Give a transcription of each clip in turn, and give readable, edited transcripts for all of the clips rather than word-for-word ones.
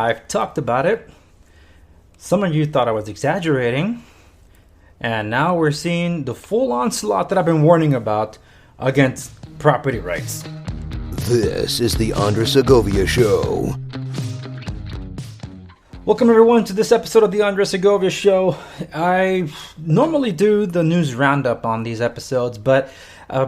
I've talked about it. Some of you thought I was exaggerating. And now we're seeing the full onslaught that I've been warning about against property rights. This is the Andres Segovia Show. Welcome everyone to this episode of the Andres Segovia Show. I normally do the news roundup on these episodes, but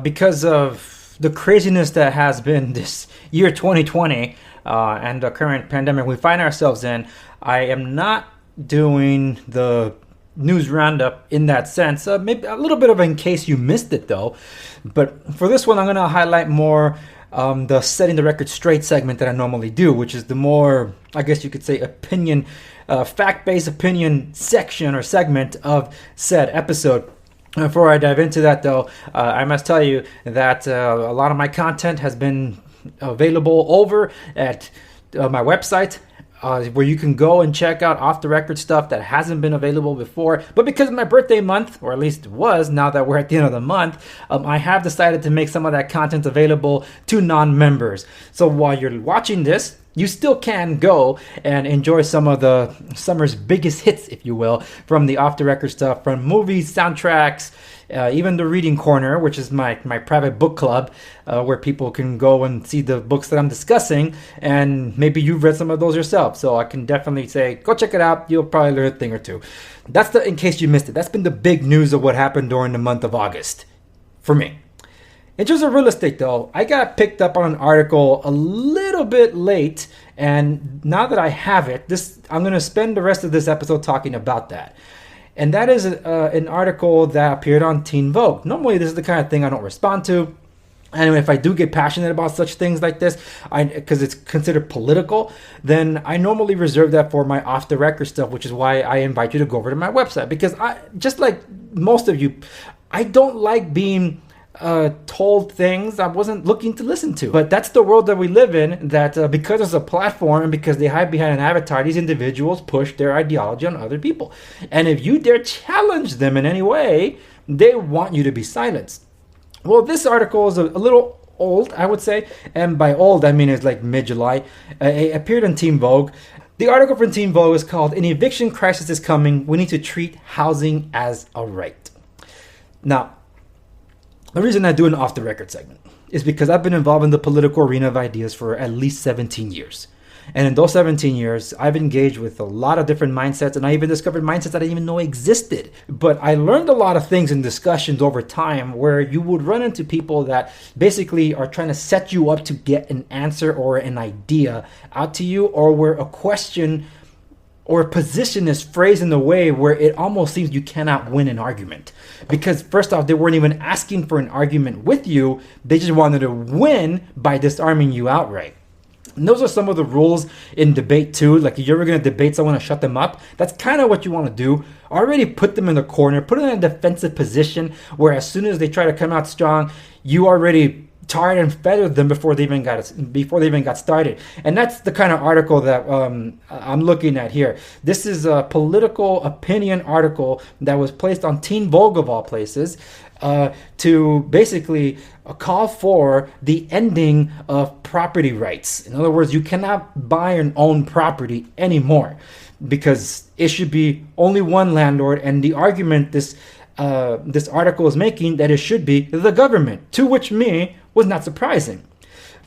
because of the craziness that has been this year 2020 and the current pandemic we find ourselves in, I am not doing the news roundup in that sense. Maybe a little bit of in case you missed it though. But for this one, I'm going to highlight more the setting the record straight segment that I normally do, which is the more, I guess you could say, opinion, fact-based opinion section or segment of said episode. Before I dive into that though, I must tell you that a lot of my content has been available over at my website, where you can go and check out off-the-record stuff that hasn't been available before. But because of my birthday month, or at least was, now that we're at the end of the month, I have decided to make some of that content available to non-members. So while you're watching this, you still can go and enjoy some of the summer's biggest hits, if you will, from the off-the-record stuff, from movies, soundtracks, even the Reading Corner, which is my private book club, where people can go and see the books that I'm discussing, and maybe you've read some of those yourself. So I can definitely say, go check it out. You'll probably learn a thing or two. That's the, in case you missed it, that's been the big news of what happened during the month of August for me. In terms of real estate, though, I got picked up on an article a little bit late, and now that I have it, I'm going to spend the rest of this episode talking about that. And that is an article that appeared on Teen Vogue. Normally, this is the kind of thing I don't respond to. And if I do get passionate about such things like this, because it's considered political, then I normally reserve that for my off-the-record stuff, which is why I invite you to go over to my website. Because just like most of you, I don't like being told things I wasn't looking to listen to. But that's the world that we live in, that because it's a platform and because they hide behind an avatar, these individuals push their ideology on other people. And if you dare challenge them in any way, they want you to be silenced. Well, this article is a little old, I would say. And by old, I mean it's like mid-July. It appeared in Teen Vogue. The article from Teen Vogue is called "An Eviction Crisis is Coming. We Need to Treat Housing as a Right." Now, the reason I do an off-the-record segment is because I've been involved in the political arena of ideas for at least 17 years. And in those 17 years, I've engaged with a lot of different mindsets, and I even discovered mindsets that I didn't even know existed. But I learned a lot of things in discussions over time where you would run into people that basically are trying to set you up to get an answer or an idea out to you, or where a question or a position is phrased in a way where it almost seems you cannot win an argument. Because first off, they weren't even asking for an argument with you. They just wanted to win by disarming you outright. And those are some of the rules in debate too. Like if you're ever going to debate someone and shut them up, that's kind of what you want to do. Already put them in the corner, put them in a defensive position where as soon as they try to come out strong, you already tarred and feathered them before they even got started. And that's the kind of article that I'm looking at here. This is a political opinion article that was placed on Teen Vogue of all places, to basically call for the ending of property rights. In other words, you cannot buy and own property anymore because it should be only one landlord. And the argument this article is making that it should be the government, to which me was not surprising.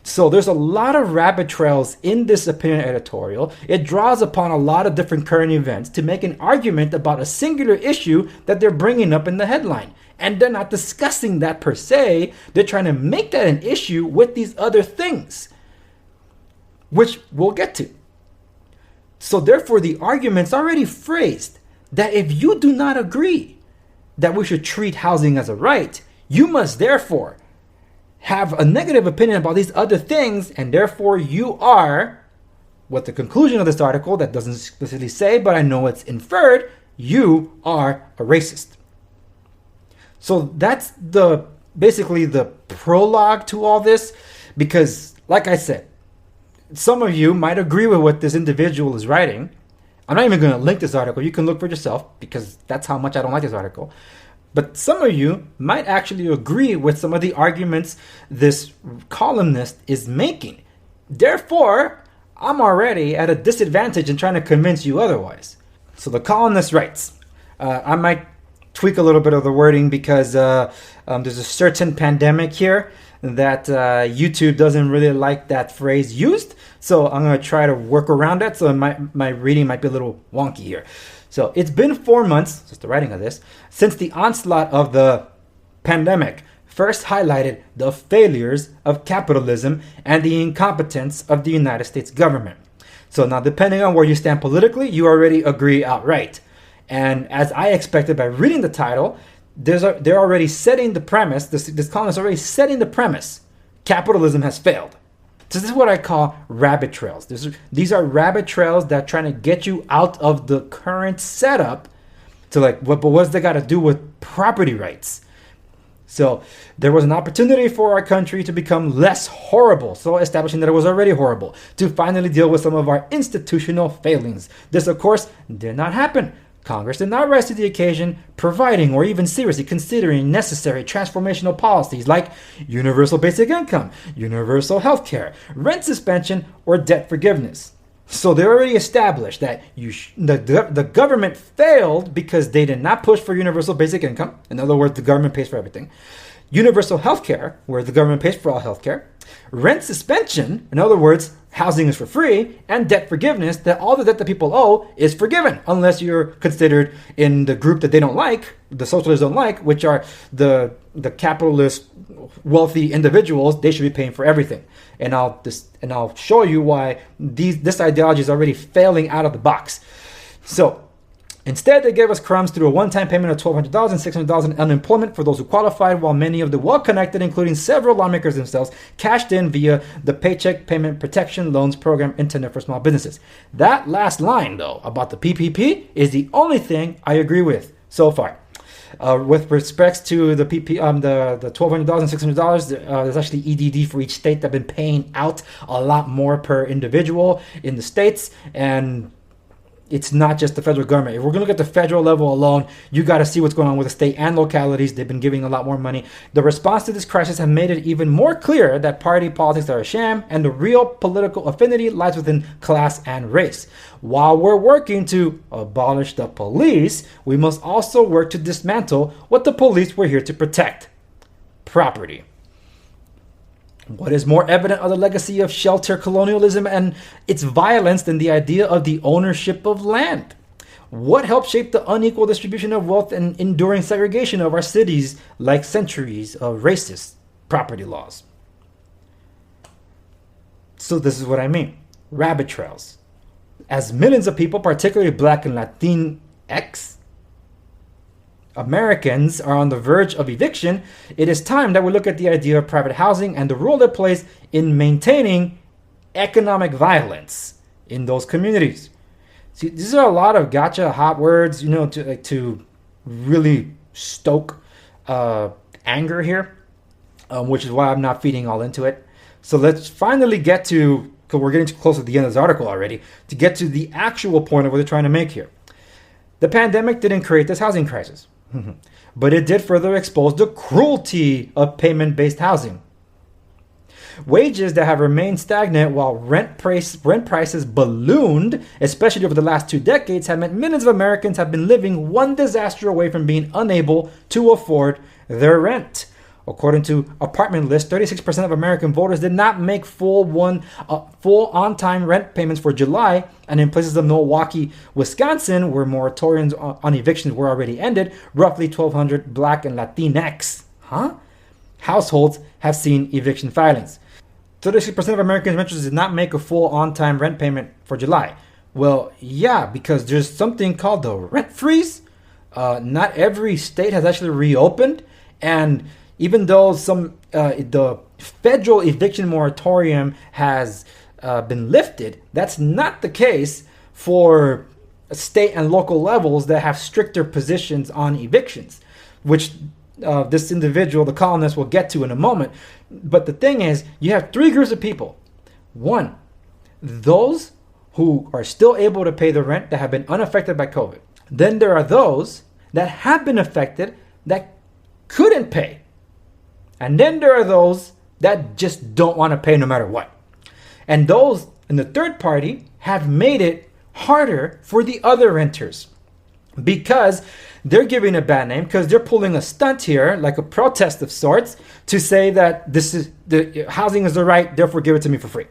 So there's a lot of rabbit trails in this opinion editorial. It draws upon a lot of different current events to make an argument about a singular issue that they're bringing up in the headline. And they're not discussing that per se. They're trying to make that an issue with these other things, which we'll get to. So therefore, the argument's already phrased that if you do not agree that we should treat housing as a right, you must therefore have a negative opinion about these other things, and therefore you are, what the conclusion of this article, that doesn't explicitly say, but I know it's inferred, you are a racist. So that's basically the prologue to all this, because like I said, some of you might agree with what this individual is writing. I'm not even going to link this article. You can look for yourself because that's how much I don't like this article. But some of you might actually agree with some of the arguments this columnist is making. Therefore, I'm already at a disadvantage in trying to convince you otherwise. So the columnist writes, I might tweak a little bit of the wording because there's a certain pandemic here that YouTube doesn't really like that phrase used. So I'm going to try to work around that. So my reading might be a little wonky here. So it's been 4 months, since the writing of this, since the onslaught of the pandemic first highlighted the failures of capitalism and the incompetence of the United States government. So now, depending on where you stand politically, you already agree outright. And as I expected by reading the title, they're already setting the premise, this column is already setting the premise. Capitalism has failed. So this is what I call rabbit trails. These are rabbit trails that are trying to get you out of the current setup to but what's that got to do with property rights? So there was an opportunity for our country to become less horrible, so establishing that it was already horrible, to finally deal with some of our institutional failings. This, of course, did not happen. Congress did not rise to the occasion, providing or even seriously considering necessary transformational policies like universal basic income, universal health care, rent suspension, or debt forgiveness. So they already established that the government failed because they did not push for universal basic income. In other words, the government pays for everything. Universal health care, where the government pays for all health care. Rent suspension, in other words, housing is for free. And debt forgiveness, that all the debt that people owe is forgiven, unless you're considered in the group that they don't like, the socialists don't like, which are the capitalist wealthy individuals. They should be paying for everything. And I'll show you why this ideology is already failing out of the box. So instead, they gave us crumbs through a one-time payment of $1,200 and $600 in unemployment for those who qualified, while many of the well-connected, including several lawmakers themselves, cashed in via the Paycheck Payment Protection Loans program intended for small businesses. That last line, though, about the PPP is the only thing I agree with so far. With respects to the the $1,200 and $600, there's actually EDD for each state that have been paying out a lot more per individual in the states, and it's not just the federal government. If we're going to look at the federal level alone, you got to see what's going on with the state and localities. They've been giving a lot more money. The response to this crisis has made it even more clear that party politics are a sham, and the real political affinity lies within class and race. While we're working to abolish the police, we must also work to dismantle what the police were here to protect: property. What is more evident of the legacy of shelter colonialism and its violence than the idea of the ownership of land? What helped shape the unequal distribution of wealth and enduring segregation of our cities like centuries of racist property laws? So this is what I mean. Rabbit trails. As millions of people, particularly Black and Latinx Americans, are on the verge of eviction, it is time that we look at the idea of private housing and the role it plays in maintaining economic violence in those communities. See, these are a lot of gotcha hot words, to really stoke anger here, which is why I'm not feeding all into it. So let's finally get to, because we're getting too close to the end of this article already, to get to the actual point of what they're trying to make here. The pandemic didn't create this housing crisis, but it did further expose the cruelty of payment-based housing. Wages that have remained stagnant while rent prices ballooned, especially over the last 2 decades, have meant millions of Americans have been living one disaster away from being unable to afford their rent. According to Apartment List, 36% of American voters did not make full on-time rent payments for July, and in places of Milwaukee, Wisconsin, where moratoriums on evictions were already ended, roughly 1,200 Black and Latinx households have seen eviction filings. 36% of American renters did not make a full on-time rent payment for July. Well, yeah, because there's something called the rent freeze. Not every state has actually reopened, and even though the federal eviction moratorium has been lifted, that's not the case for state and local levels that have stricter positions on evictions, which this individual, the columnist, will get to in a moment. But the thing is, you have 3 groups of people. 1, those who are still able to pay the rent that have been unaffected by COVID. Then there are those that have been affected that couldn't pay. And then there are those that just don't want to pay no matter what. And those and the third party have made it harder for the other renters because they're giving a bad name, because they're pulling a stunt here, like a protest of sorts, to say that this is the housing is the right, therefore give it to me for free.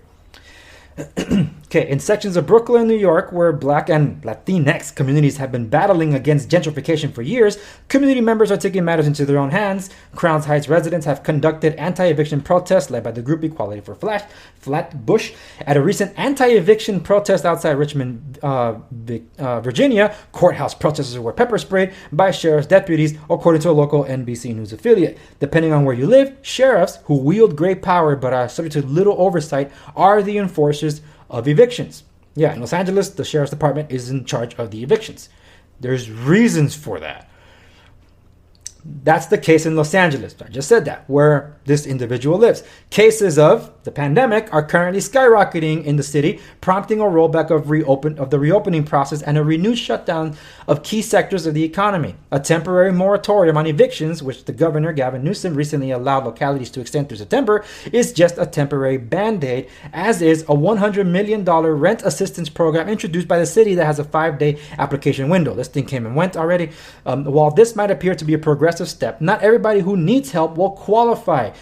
Okay, in sections of Brooklyn, New York, where Black and Latinx communities have been battling against gentrification for years, community members are taking matters into their own hands. Crowns Heights residents have conducted anti-eviction protests led by the group Equality for Flatbush. At a recent anti-eviction protest outside Richmond, Virginia, courthouse protesters were pepper sprayed by sheriff's deputies, according to a local NBC News affiliate. Depending on where you live, sheriffs, who wield great power but are subject to little oversight, are the enforcers of evictions. Yeah, in Los Angeles, the sheriff's department is in charge of the evictions. There's reasons for that. That's the case in Los Angeles. I just said that, where this individual lives. Cases of the pandemic are currently skyrocketing in the city, prompting a rollback of the reopening process and a renewed shutdown of key sectors of the economy. A temporary moratorium on evictions, which the governor, Gavin Newsom, recently allowed localities to extend through September, is just a temporary band-aid, as is a $100 million rent assistance program introduced by the city that has a 5-day application window. This thing came and went already. While this might appear to be a progressive step, not everybody who needs help will qualify.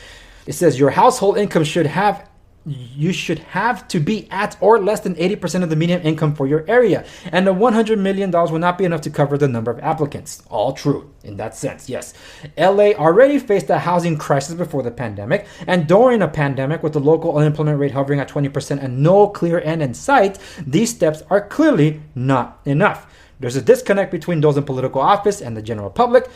It says your household income should have to be at or less than 80% of the median income for your area, and the $100 million will not be enough to cover the number of applicants. All true in that sense, yes. LA already faced a housing crisis before the pandemic, and during a pandemic with the local unemployment rate hovering at 20% and no clear end in sight, these steps are clearly not enough. There's a disconnect between those in political office and the general public.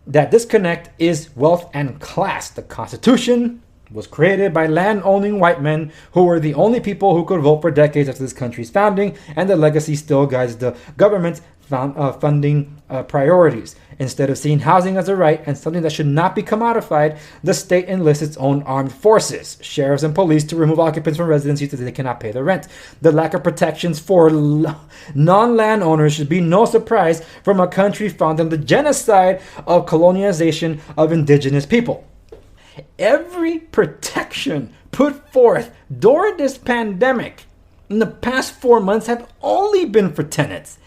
That disconnect is wealth and class. The Constitution was created by land-owning white men who were the only people who could vote for decades after this country's founding, and the legacy still guides the government's funding priorities. Instead of seeing housing as a right and something that should not be commodified, the state enlists its own armed forces, sheriffs and police, to remove occupants from residencies so they cannot pay the rent. The lack of protections for non-landowners should be no surprise from a country founded on the genocide of colonization of indigenous people. Every protection put forth during this pandemic in the past 4 months have only been for tenants.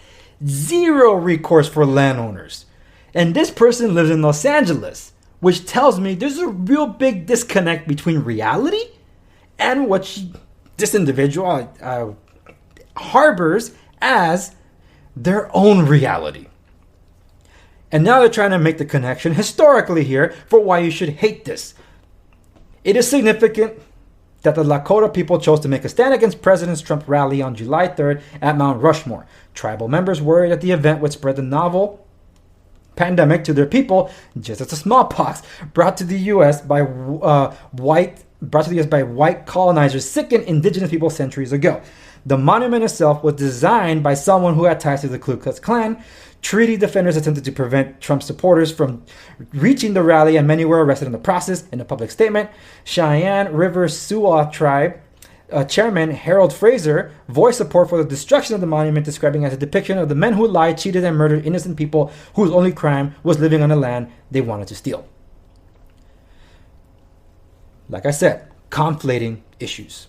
Zero recourse for landowners. And this person lives in Los Angeles, which tells me there's a real big disconnect between reality and what this individual harbors as their own reality. And now they're trying to make the connection historically here for why you should hate this. It is significant that the Lakota people chose to make a stand against President Trump's rally on July 3rd at Mount Rushmore. Tribal members worried that the event would spread the novel pandemic to their people, just as the smallpox brought to the U.S. by white colonizers sickened indigenous people centuries ago. The monument itself was designed by someone who had ties to the Ku Klux Klan. Treaty defenders attempted to prevent Trump supporters from reaching the rally, and many were arrested in the process. In a public statement, Cheyenne River Sioux tribe chairman Harold Fraser voiced support for the destruction of the monument, describing it as a depiction of the men who lied, cheated, and murdered innocent people whose only crime was living on the land they wanted to steal. Like I said, conflating issues.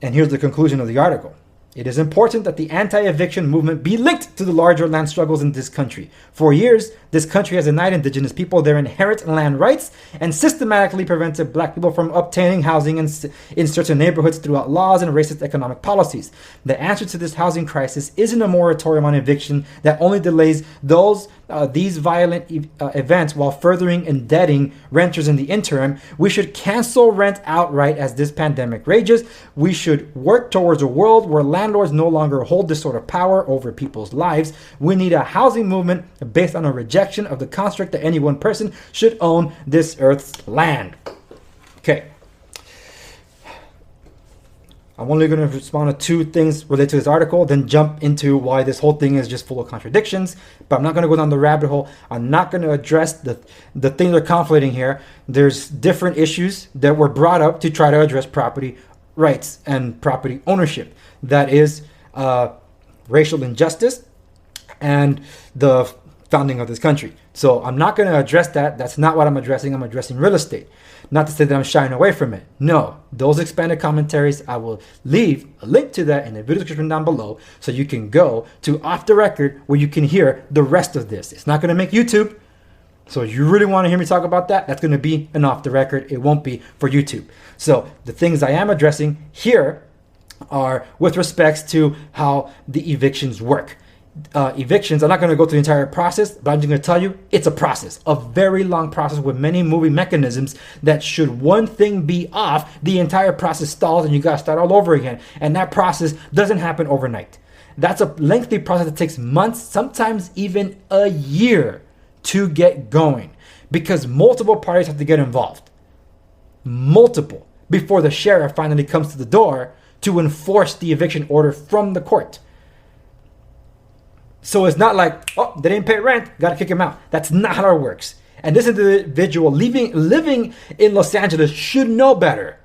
And here's the conclusion of the article. It is important that the anti-eviction movement be linked to the larger land struggles in this country. For years, this country has denied indigenous people their inherent land rights and systematically prevented black people from obtaining housing in certain neighborhoods throughout laws and racist economic policies. The answer to this housing crisis isn't a moratorium on eviction that only delays these violent events while furthering indebting renters in the interim. We should cancel rent outright as this pandemic rages. We should work towards a world where landlords no longer hold this sort of power over people's lives. We need a housing movement based on a rejection of the construct that any one person should own this earth's land. Okay. I'm only going to respond to two things related to this article, then jump into why this whole thing is just full of contradictions. But I'm not going to go down the rabbit hole. I'm not going to address the things they're conflating here. There's different issues that were brought up to try to address property rights and property ownership. That is racial injustice and the founding of this country. So I'm not going to address that. That's not what I'm addressing. I'm addressing real estate. Not to say that I'm shying away from it. No, those expanded commentaries, I will leave a link to that in the video description down below so you can go to Off the Record where you can hear the rest of this. It's not going to make YouTube. So if you really want to hear me talk about that, that's going to be an Off the Record. It won't be for YouTube. So the things I am addressing here are with respects to how the evictions work. Evictions, I'm not going to go through the entire process, but I'm just going to tell you it's a process, a very long process with many moving mechanisms that should one thing be off, the entire process stalls and you got to start all over again. And that process doesn't happen overnight. That's a lengthy process that takes months, sometimes even a year to get going because multiple parties have to get involved. Multiple, before the sheriff finally comes to the door to enforce the eviction order from the court. So it's not like, oh, they didn't pay rent, got to kick him out. That's not how it works. And this individual living in Los Angeles should know better.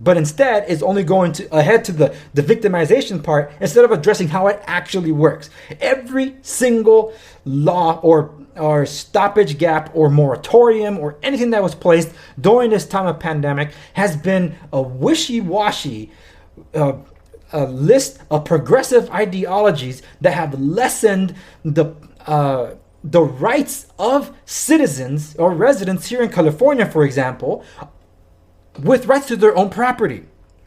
But instead is only going ahead to the victimization part instead of addressing how it actually works. Every single law or stoppage gap or moratorium or anything that was placed during this time of pandemic has been a wishy-washy a list of progressive ideologies that have lessened the rights of citizens or residents here in California, for example, with rights to their own property.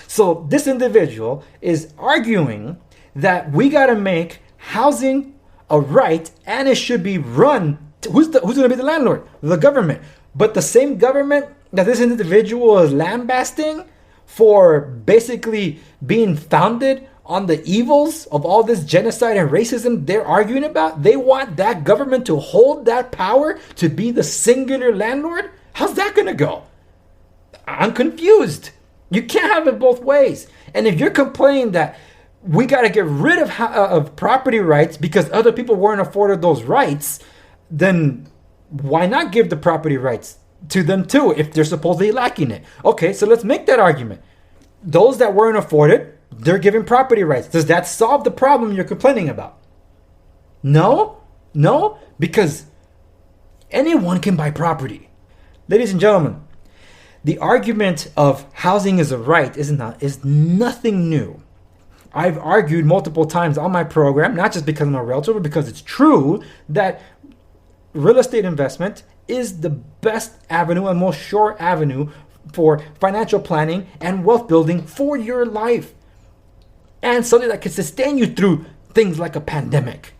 So this individual is arguing that we got to make housing a right and it should be run. Who's going to be the landlord? The government. But the same government that this individual is lambasting for basically being founded on the evils of all this genocide and racism they're arguing about, they want that government to hold that power to be the singular landlord? How's that going to go? I'm confused. You can't have it both ways. And if you're complaining that we got to get rid of property rights because other people weren't afforded those rights, then why not give the property rights to them too if they're supposedly lacking it? Okay, so let's make that argument. Those that weren't afforded, they're given property rights. Does that solve the problem you're complaining about? No, because anyone can buy property. Ladies and gentlemen, the argument of housing is a right is nothing new. I've argued multiple times on my program, not just because I'm a realtor, but because it's true that real estate investment is the best avenue and most sure avenue for financial planning and wealth building for your life. And something that can sustain you through things like a pandemic.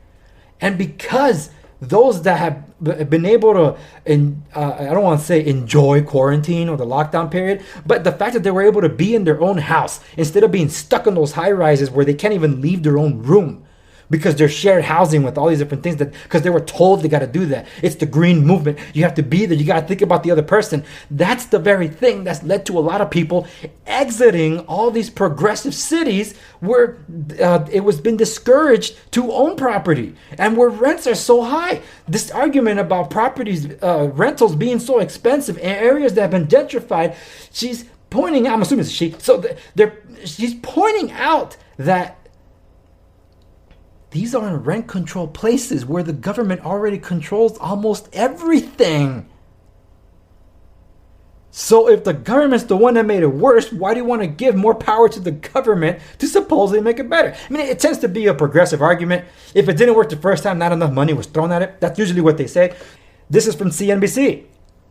And because those that have been able to, I don't want to say enjoy quarantine or the lockdown period, but the fact that they were able to be in their own house instead of being stuck in those high rises where they can't even leave their own room because they're shared housing with all these different things because they were told they got to do that. It's the green movement. You have to be there. You got to think about the other person. That's the very thing that's led to a lot of people exiting all these progressive cities where it was been discouraged to own property and where rents are so high. This argument about properties, rentals being so expensive in areas that have been gentrified, she's pointing out, I'm assuming it's she, so she's pointing out that these are in rent control places where the government already controls almost everything. So if the government's the one that made it worse, why do you want to give more power to the government to supposedly make it better? I mean, it tends to be a progressive argument. If it didn't work the first time, not enough money was thrown at it. That's usually what they say. This is from CNBC.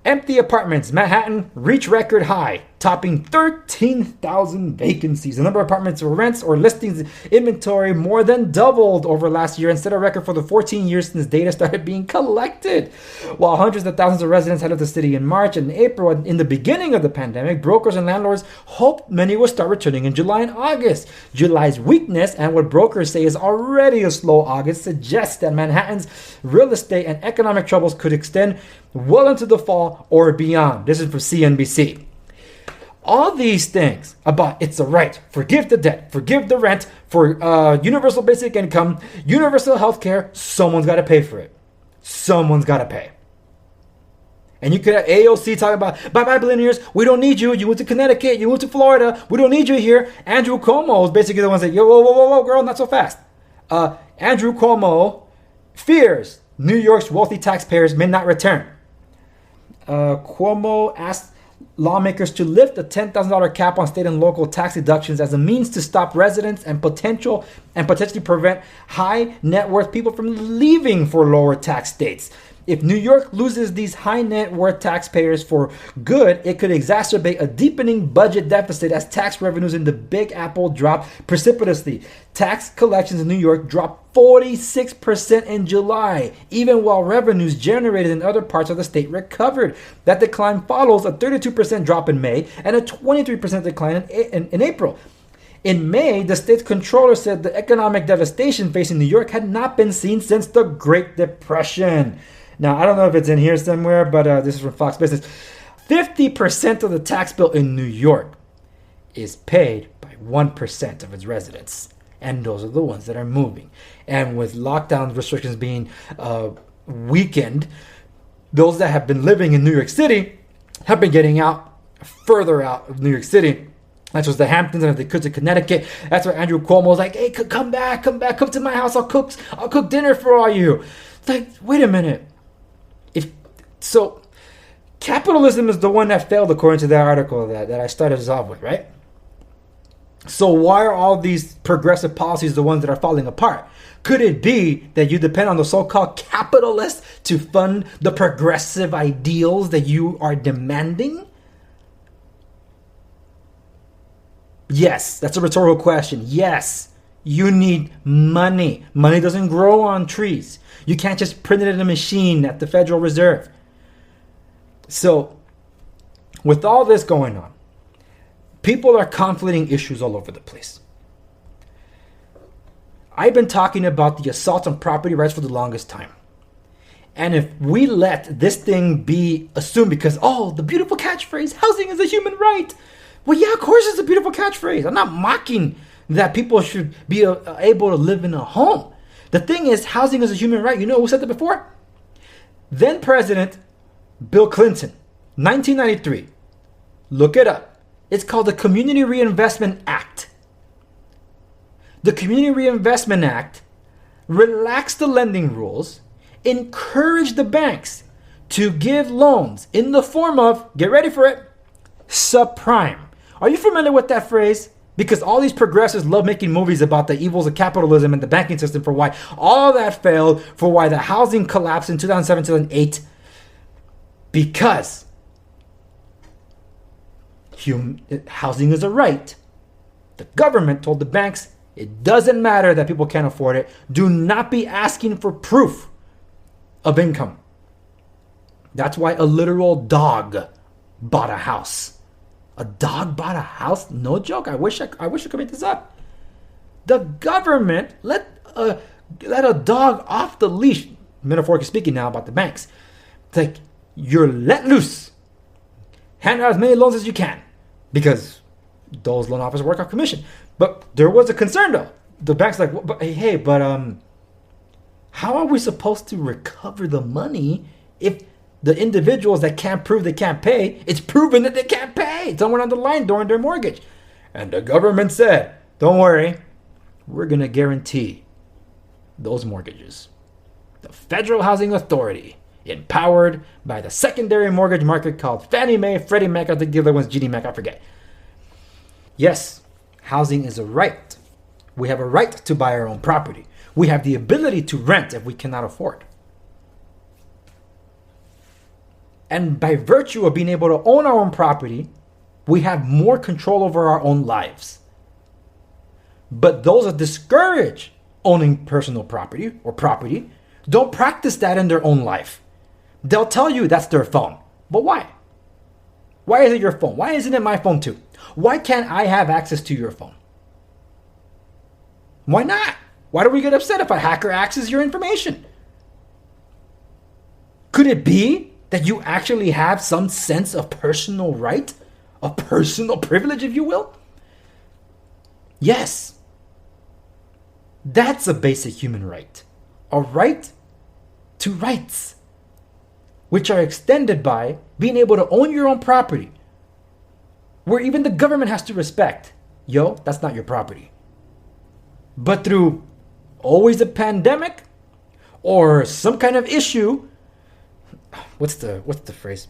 Empty apartments, Manhattan, reach record high, topping 13,000 vacancies. The number of apartments or rents or listings inventory more than doubled over last year and set a record for the 14 years since data started being collected. While hundreds of thousands of residents had left the city in March and April, in the beginning of the pandemic, brokers and landlords hoped many would start returning in July and August. July's weakness and what brokers say is already a slow August suggests that Manhattan's real estate and economic troubles could extend well into the fall or beyond. This is from CNBC. All these things about it's a right, forgive the debt, forgive the rent, for universal basic income, universal health care, someone's got to pay for it. Someone's got to pay. And you could have AOC talking about, bye-bye billionaires, we don't need you. You went to Connecticut, you went to Florida, we don't need you here. Andrew Cuomo is basically the one saying, yo, whoa, girl, not so fast. Andrew Cuomo fears New York's wealthy taxpayers may not return. Cuomo asked lawmakers to lift the $10,000 cap on state and local tax deductions as a means to stop residents and potentially prevent high net worth people from leaving for lower tax states. If New York loses these high net worth taxpayers for good, it could exacerbate a deepening budget deficit as tax revenues in the Big Apple drop precipitously. Tax collections in New York dropped 46% in July, even while revenues generated in other parts of the state recovered. That decline follows a 32% drop in May and a 23% decline in April. In May, the state's controller said the economic devastation facing New York had not been seen since the Great Depression. Now, I don't know if it's in here somewhere, but this is from Fox Business. 50% of the tax bill in New York is paid by 1% of its residents. And those are the ones that are moving. And with lockdown restrictions being weakened, those that have been living in New York City have been getting out, further out of New York City. That's just the Hamptons, and if they could to Connecticut. That's where Andrew Cuomo was like, hey, come back, come to my house. I'll cook dinner for all you. It's like, wait a minute. So capitalism is the one that failed according to that article that I started us off with, right? So why are all these progressive policies the ones that are falling apart? Could it be that you depend on the so-called capitalists to fund the progressive ideals that you are demanding? Yes, that's a rhetorical question. Yes, you need money. Money doesn't grow on trees. You can't just print it in a machine at the Federal Reserve. So, with all this going on, people are conflating issues all over the place. I've been talking about the assault on property rights for the longest time. And if we let this thing be assumed because, the beautiful catchphrase, housing is a human right. Well, yeah, of course it's a beautiful catchphrase. I'm not mocking that people should be able to live in a home. The thing is, housing is a human right. You know who said that before? Then President Bill Clinton, 1993. Look it up. It's called the Community Reinvestment Act. The Community Reinvestment Act relaxed the lending rules, encouraged the banks to give loans in the form of, get ready for it, subprime. Are you familiar with that phrase? Because all these progressives love making movies about the evils of capitalism and the banking system, for why all that failed, for why the housing collapsed in 2007, 2008. Because housing is a right. The government told the banks, it doesn't matter that people can't afford it. Do not be asking for proof of income. That's why a literal dog bought a house. A dog bought a house? No joke. I wish I could make this up. The government let a dog off the leash, metaphorically speaking now about the banks. It's like, you're let loose. Hand out as many loans as you can. Because those loan officers work off commission. But there was a concern though. The bank's like, how are we supposed to recover the money if the individuals that can't prove they can't pay, it's proven that they can't pay somewhere on the line during their mortgage? And the government said, don't worry, we're going to guarantee those mortgages. The Federal Housing Authority, empowered by the secondary mortgage market called Fannie Mae, Freddie Mac, I think the other one's GD Mac, I forget. Yes, housing is a right. We have a right to buy our own property. We have the ability to rent if we cannot afford. And by virtue of being able to own our own property, we have more control over our own lives. But those that discourage owning personal property or property don't practice that in their own life. They'll tell you that's their phone. But why? Why is it your phone? Why isn't it my phone too? Why can't I have access to your phone? Why not? Why do we get upset if a hacker accesses your information? Could it be that you actually have some sense of personal right? A personal privilege, if you will? Yes. That's a basic human right. A right to rights, which are extended by being able to own your own property, where even the government has to respect, that's not your property. But through always a pandemic, or some kind of issue, what's the phrase?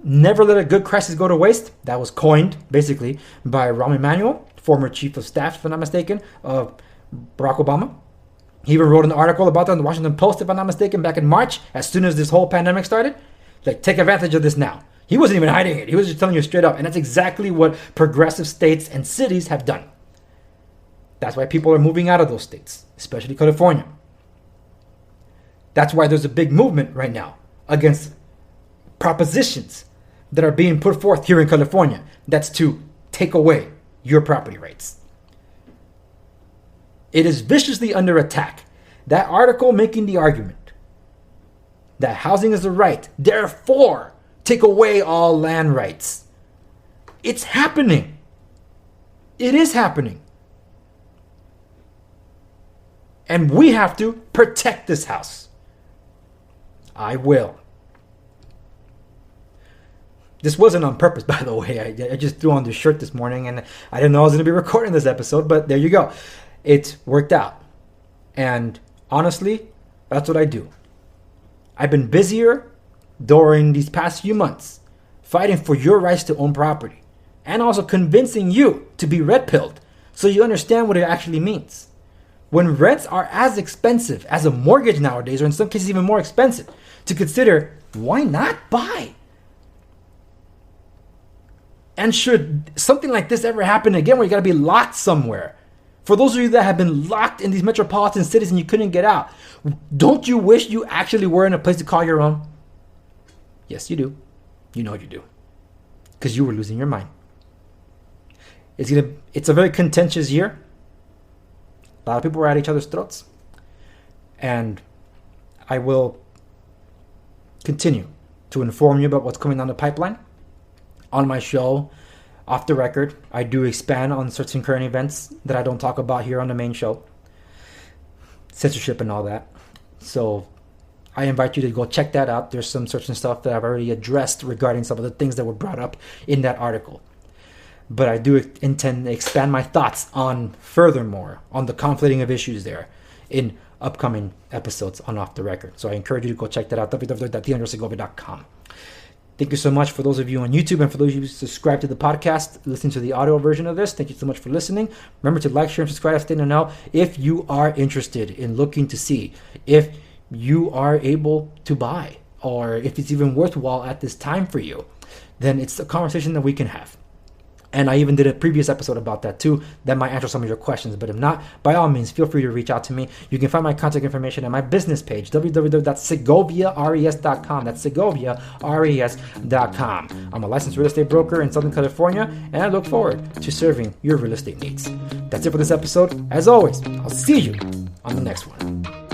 Never let a good crisis go to waste. That was coined, basically, by Rahm Emanuel, former chief of staff, if I'm not mistaken, of Barack Obama. He even wrote an article about that in the Washington Post, if I'm not mistaken, back in March, as soon as this whole pandemic started. Like, take advantage of this now. He wasn't even hiding it. He was just telling you straight up. And that's exactly what progressive states and cities have done. That's why people are moving out of those states, especially California. That's why there's a big movement right now against propositions that are being put forth here in California. That's to take away your property rights. It is viciously under attack. That article making the argument that housing is a right, therefore take away all land rights. It's happening. It is happening. And we have to protect this house. I will. This wasn't on purpose, by the way. I just threw on this shirt this morning and I didn't know I was going to be recording this episode, but there you go. It worked out. And honestly, that's what I do. I've been busier during these past few months fighting for your rights to own property and also convincing you to be red-pilled so you understand what it actually means. When rents are as expensive as a mortgage nowadays, or in some cases even more expensive, to consider, why not buy? And should something like this ever happen again where you got to be locked somewhere, for those of you that have been locked in these metropolitan cities and you couldn't get out, don't you wish you actually were in a place to call your own? Yes, you do. You know you do. Because you were losing your mind. It's a very contentious year. A lot of people are at each other's throats. And I will continue to inform you about what's coming down the pipeline. On my show, off the record, I do expand on certain current events that I don't talk about here on the main show. Censorship and all that. So I invite you to go check that out. There's some certain stuff that I've already addressed regarding some of the things that were brought up in that article. But I do intend to expand my thoughts on furthermore on the conflating of issues there in upcoming episodes on Off the Record. So I encourage you to go check that out, www.theandresegovia.com. Thank you so much for those of you on YouTube and for those of you who subscribe to the podcast, listening to the audio version of this. Thank you so much for listening. Remember to like, share, and subscribe. Stay to know if you are interested in looking to see if you are able to buy or if it's even worthwhile at this time for you. Then it's a conversation that we can have. And I even did a previous episode about that too. That might answer some of your questions. But if not, by all means, feel free to reach out to me. You can find my contact information at my business page, www.segoviares.com. That's segoviares.com. I'm a licensed real estate broker in Southern California, and I look forward to serving your real estate needs. That's it for this episode. As always, I'll see you on the next one.